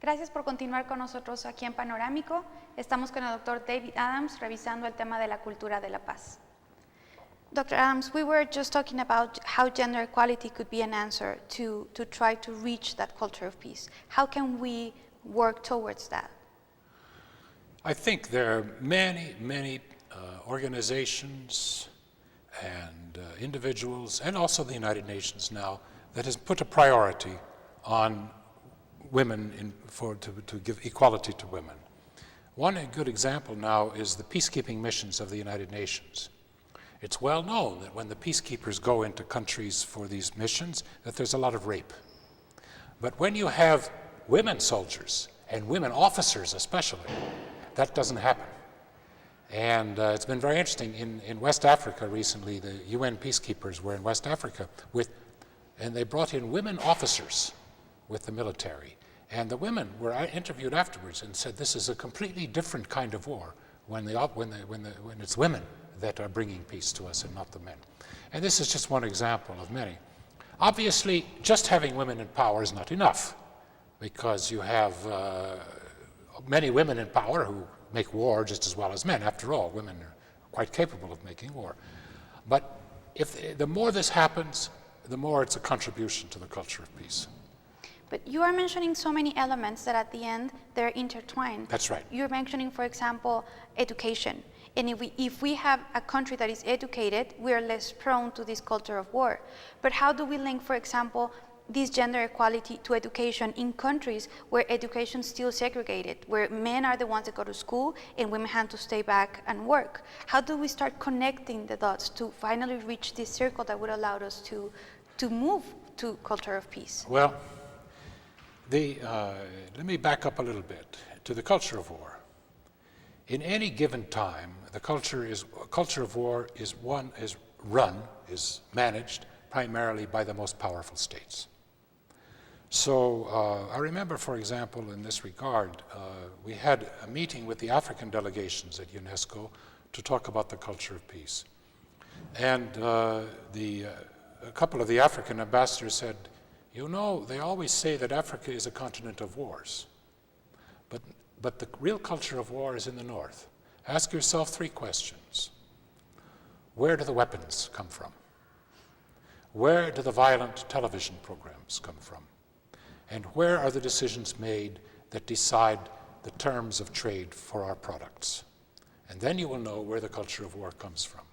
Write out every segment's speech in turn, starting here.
Gracias por continuar con nosotros aquí en Panorámico. Estamos con el Dr. David Adams revisando el tema de la cultura de la paz. Dr. Adams, we were just talking about how gender equality could be an answer to try to reach that culture of peace. How can we work towards that? I think there are many organizations and individuals, and also the United Nations now, that has put a priority on women to give equality to women. One good example now is the peacekeeping missions of the United Nations. It's well known that when the peacekeepers go into countries for these missions, that there's a lot of rape. But when you have women soldiers, and women officers especially, that doesn't happen. And it's been very interesting. In West Africa recently, the UN peacekeepers were in West Africa and they brought in women officers with the military. And the women were interviewed afterwards and said this is a completely different kind of war when it's women that are bringing peace to us and not the men. And this is just one example of many. Obviously, just having women in power is not enough, because you have many women in power who make war just as well as men. After all, women are quite capable of making war. But the more this happens, the more it's a contribution to the culture of peace. But you are mentioning so many elements that at the end they're intertwined. That's right. You're mentioning, for example, education. And if we have a country that is educated, we are less prone to this culture of war. But how do we link, for example, this gender equality to education in countries where education is still segregated, where men are the ones that go to school and women have to stay back and work? How do we start connecting the dots to finally reach this circle that would allow us to move to culture of peace? Well, let me back up a little bit to the culture of war. In any given time, the culture of war is managed primarily by the most powerful states. So I remember, for example, in this regard, we had a meeting with the African delegations at UNESCO to talk about the culture of peace. And a couple of the African ambassadors said, you know, they always say that Africa is a continent of wars. But the real culture of war is in the north. Ask yourself 3 questions. Where do the weapons come from? Where do the violent television programs come from? And where are the decisions made that decide the terms of trade for our products? And then you will know where the culture of war comes from.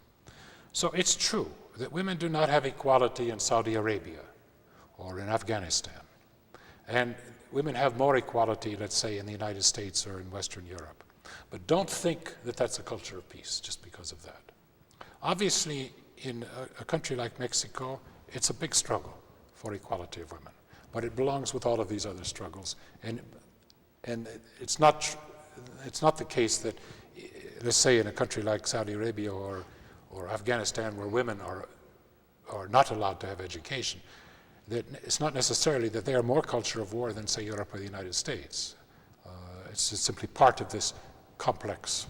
So it's true that women do not have equality in Saudi Arabia or in Afghanistan. And women have more equality, let's say, in the United States or in Western Europe. But don't think that that's a culture of peace just because of that. Obviously, in a country like Mexico, it's a big struggle for equality of women. But it belongs with all of these other struggles. And it's not the case that, let's say, in a country like Saudi Arabia or Afghanistan, where women are not allowed to have education, that it's not necessarily that they are more culture of war than, say, Europe or the United States. It's just simply part of this complex.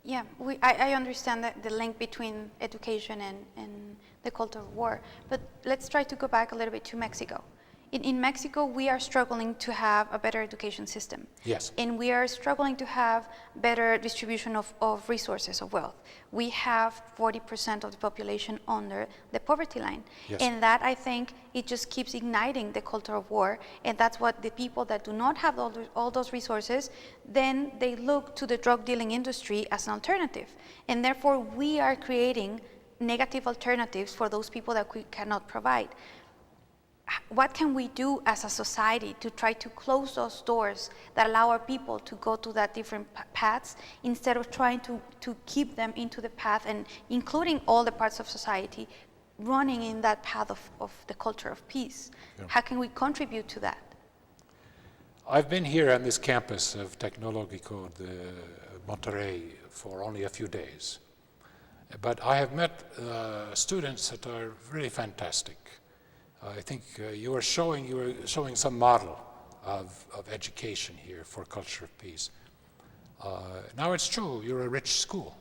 Yeah, I understand the link between education and the culture of war, but let's try to go back a little bit to Mexico. In Mexico, we are struggling to have a better education system. Yes. And we are struggling to have better distribution of resources, of wealth. We have 40% of the population under the poverty line. Yes. And that, I think, it just keeps igniting the culture of war. And that's what the people that do not have all those resources, then they look to the drug dealing industry as an alternative. And therefore, we are creating negative alternatives for those people that we cannot provide. What can we do as a society to try to close those doors that allow our people to go to that different paths, instead of trying to keep them into the path and including all the parts of society running in that path of the culture of peace? Yeah. How can we contribute to that? I've been here on this campus of Tecnológico de Monterrey for only a few days, but I have met students that are really fantastic. I think you were showing some model of education here for culture of peace. Now it's true, you're a rich school,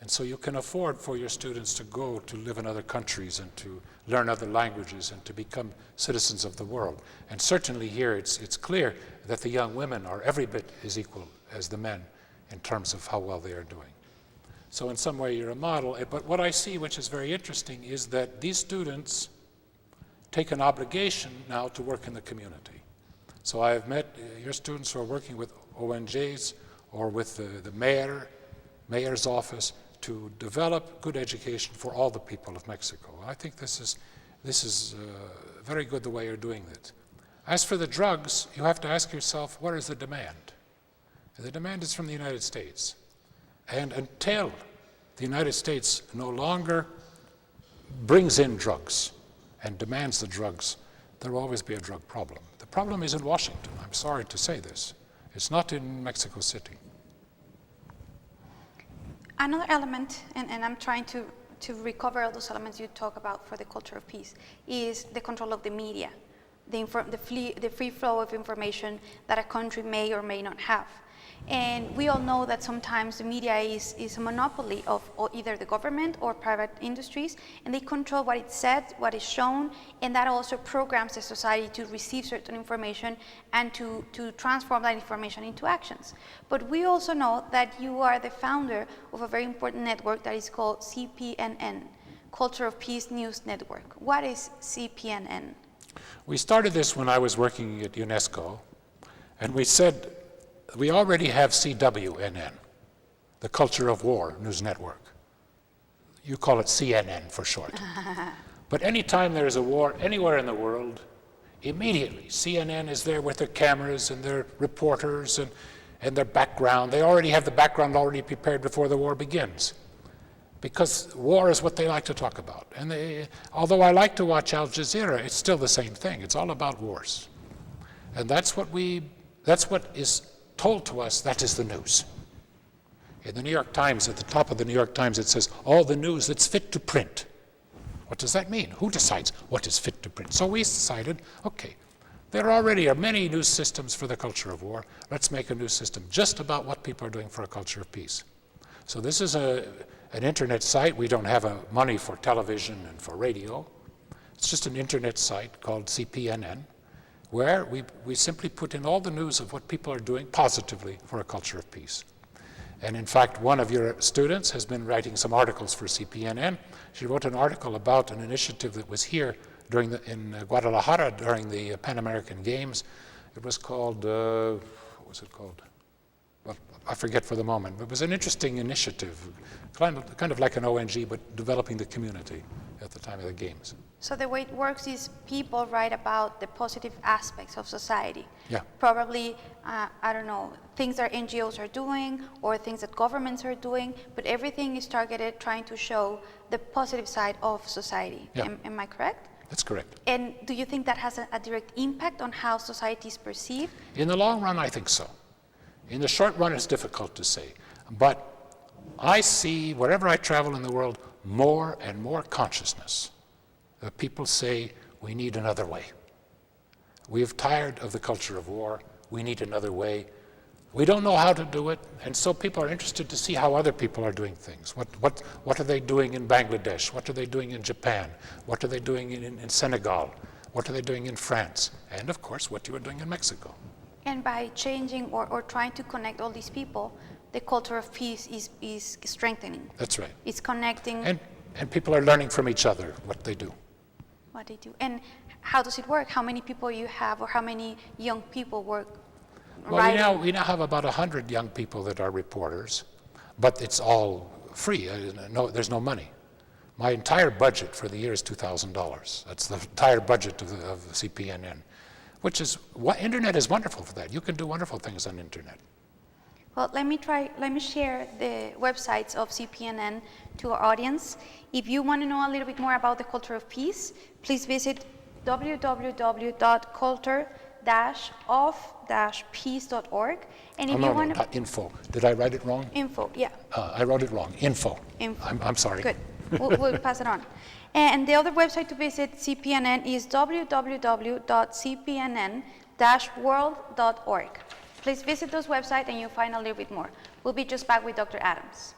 And so you can afford for your students to go to live in other countries and to learn other languages and to become citizens of the world. And certainly here it's clear that the young women are every bit as equal as the men in terms of how well they are doing. So in some way you're a model. But what I see, which is very interesting, is that these students take an obligation now to work in the community. So I have met your students who are working with ONGs or with the mayor's office to develop good education for all the people of Mexico. I think this is very good the way you're doing it. As for the drugs, you have to ask yourself, what is the demand? And the demand is from the United States. And until the United States no longer brings in drugs and demands the drugs, there will always be a drug problem. The problem is in Washington. I'm sorry to say this. It's not in Mexico City. Another element, and I'm trying to recover all those elements you talk about for the culture of peace, is the control of the media, the free flow of information that a country may or may not have. And we all know that sometimes the media is a monopoly of either the government or private industries, and they control what is said, what is shown, and that also programs the society to receive certain information and to transform that information into actions. But we also know that you are the founder of a very important network that is called CPNN, Culture of Peace News Network. What is CPNN? We started this when I was working at UNESCO, and we said, we already have CWNN, the Culture of War News Network. You call it CNN for short. But anytime there is a war anywhere in the world, immediately CNN is there with their cameras and their reporters and their background. They already have the background already prepared before the war begins, because war is what they like to talk about. And although I like to watch Al Jazeera, it's still the same thing. It's all about wars. And that's what is told to us, that is the news. In the New York Times, at the top of the New York Times, it says, all the news that's fit to print. What does that mean? Who decides what is fit to print? So we decided, okay, there already are many news systems for the culture of war. Let's make a news system just about what people are doing for a culture of peace. So this is an internet site. We don't have money for television and for radio. It's just an internet site called CPNN, where we simply put in all the news of what people are doing positively for a culture of peace. And in fact, one of your students has been writing some articles for CPNN. She wrote an article about an initiative that was here in Guadalajara during the Pan American Games. It was called, what was it called? Well, I forget for the moment. It was an interesting initiative, kind of like an ONG, but developing the community at the time of the Games. So the way it works is people write about the positive aspects of society. Yeah. Probably, I don't know, things that NGOs are doing or things that governments are doing, but everything is targeted trying to show the positive side of society. Yeah. Am I correct? That's correct. And do you think that has a direct impact on how society is perceived? In the long run, I think so. In the short run, it's difficult to say. But I see, wherever I travel in the world, more and more consciousness. People say, we need another way. We have tired of the culture of war. We need another way. We don't know how to do it, and so people are interested to see how other people are doing things. What are they doing in Bangladesh? What are they doing in Japan? What are they doing in Senegal? What are they doing in France? And of course, what you are doing in Mexico. And by changing or trying to connect all these people, the culture of peace is strengthening. That's right. It's connecting. And people are learning from each other what they do. What they do. And how does it work? How many people you have, or how many young people work? Well, we now have about 100 young people that are reporters, but it's all free. There's no money. My entire budget for the year is $2,000. That's the entire budget of CPNN, which is, internet is wonderful for that. You can do wonderful things on internet. Well, let me share the websites of CPNN to our audience. If you want to know a little bit more about the culture of peace, please visit www.culture-of-peace.org. And if you want to... info. Did I write it wrong? Info, yeah. I wrote it wrong. Info. I'm sorry. Good. We'll pass it on. And the other website to visit CPNN is www.cpnn-world.org. Please visit those websites and you'll find a little bit more. We'll be just back with Dr. Adams.